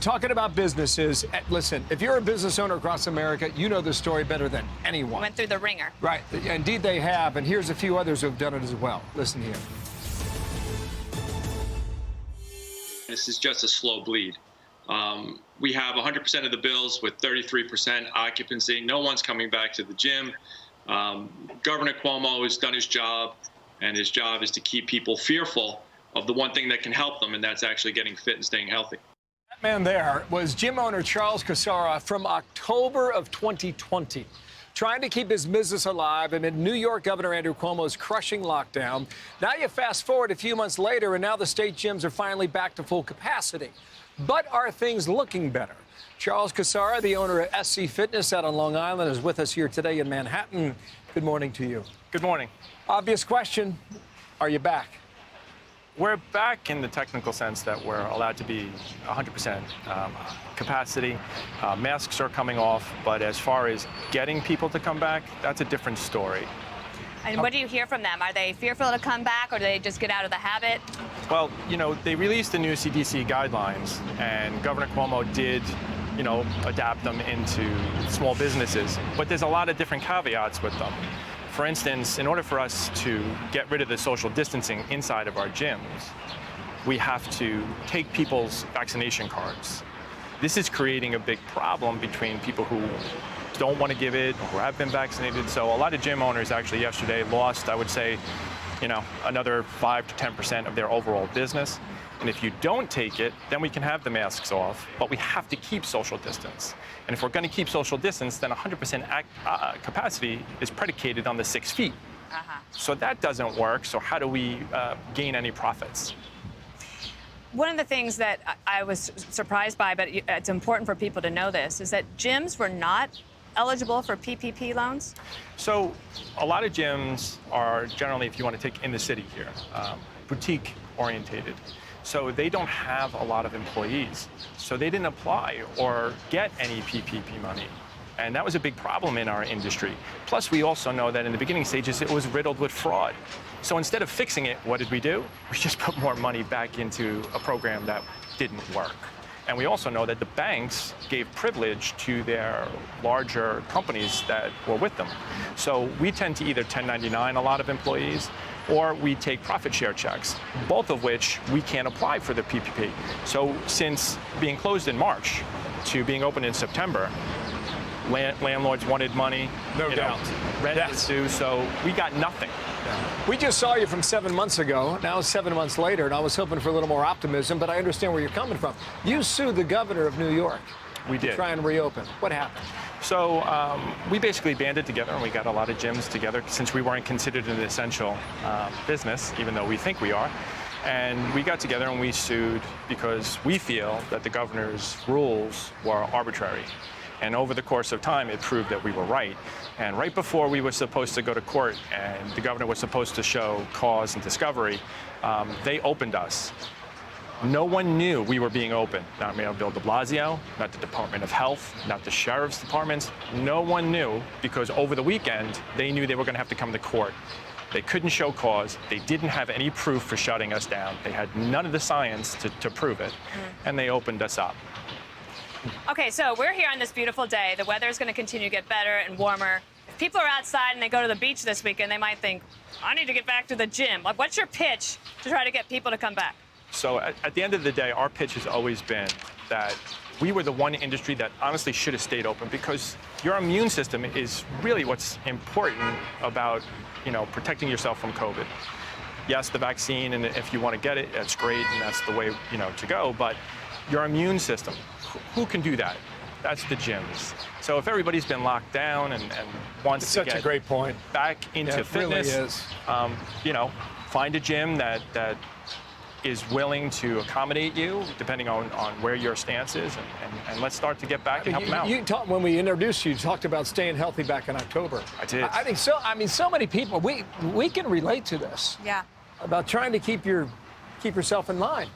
Talking about businesses, listen, if you're a business owner across America, you know this story better than anyone. Went through the ringer. Right. Indeed, they have. And here's a few others who have done it as well. Listen here. This is just a slow bleed. We have 100% of the bills with 33% occupancy. No one's coming back to the gym. Governor Cuomo has done his job, and his job is to keep people fearful of the one thing that can help them, and that's actually getting fit and staying healthy. That man there was gym owner Charles Cassara from October of 2020, trying to keep his business alive amid New York Governor Andrew Cuomo's crushing lockdown. Now you fast forward a few months later, and now the state gyms are finally back to full capacity. But are things looking better? Charles Cassara, the owner of SC Fitness out on Long Island, is with us here today in Manhattan. Good morning to you. Good morning. Obvious question, are you back? We're back in the technical sense that we're allowed to be 100% capacity. Masks are coming off, but as far as getting people to come back, that's a different story. And what do you hear from them? Are they fearful to come back, or do they just get out of the habit? Well, they released the new CDC guidelines, and Governor Cuomo did, adapt them into small businesses. But there's a lot of different caveats with them. For instance, in order for us to get rid of the social distancing inside of our gyms, we have to take people's vaccination cards. This is creating a big problem between people who don't want to give it or who have been vaccinated. So a lot of gym owners actually yesterday lost, I would say, another 5 to 10% of their overall business. And if you don't take it, then we can have the masks off, but we have to keep social distance. And if we're going to keep social distance, then 100% capacity is predicated on the 6 feet. So that doesn't work. So how do we gain any profits? One of the things that I was surprised by, but it's important for people to know this, is that gyms were not eligible for PPP loans? So a lot of gyms are generally, if you want to take in the city here, boutique orientated. So they don't have a lot of employees. So they didn't apply or get any PPP money. And that was a big problem in our industry. Plus, we also know that in the beginning stages, it was riddled with fraud. So instead of fixing it, what did we do? We just put more money back into a program that didn't work. And we also know that the banks gave privilege to their larger companies that were with them. So we tend to either 1099 a lot of employees, or we take profit share checks, both of which we can't apply for the PPP. So since being closed in March to being open in September, landlords wanted money, no doubt. Rent was due, so we got nothing. We just saw you from 7 months ago. Now 7 months later, and I was hoping for a little more optimism, but I understand where you're coming from. You sued the governor of New York. We did. To try and reopen. What happened? So we basically banded together, and we got a lot of gyms together since we weren't considered an essential business, even though we think we are. And we got together and we sued because we feel that the governor's rules were arbitrary. And over the course of time, it proved that we were right. And right before we were supposed to go to court and the governor was supposed to show cause and discovery, they opened us. No one knew we were being open. Not Mayor Bill de Blasio, not the Department of Health, not the sheriff's departments. No one knew because over the weekend, they knew they were going to have to come to court. They couldn't show cause. They didn't have any proof for shutting us down. They had none of the science to prove it, and they opened us up. Okay, so we're here on this beautiful day. The weather is going to continue to get better and warmer. If people are outside and they go to the beach this weekend, they might think, I need to get back to the gym. Like, what's your pitch to try to get people to come back? So at the end of the day, our pitch has always been that we were the one industry that honestly should have stayed open because your immune system is really what's important about, protecting yourself from COVID. Yes, the vaccine, and if you want to get it, that's great, and that's the way, to go, but your immune system, who can do that? That's the gyms. So if everybody's been locked down and wants to get such a great point. Back into fitness, really is. Find a gym that is willing to accommodate you, depending on where your stance is, and let's start to get back and help them out. When we introduced you, you talked about staying healthy back in October. I did. I think so. I mean, so many people, we can relate to this. Yeah. About trying to keep yourself in line.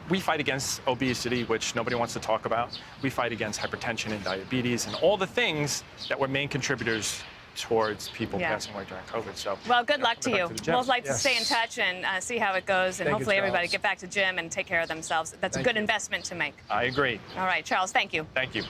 We fight against obesity, which nobody wants to talk about. We fight against hypertension and diabetes and all the things that were main contributors towards people Yeah. passing away during COVID. So, Well, good luck to go you. back to the gym. We'll like to Yes. stay in touch and see how it goes, and Thank you, hopefully everybody Charles. get back to gym and take care of themselves. That's Thank a good you. investment to make. I agree. All right, Charles, thank you. Thank you.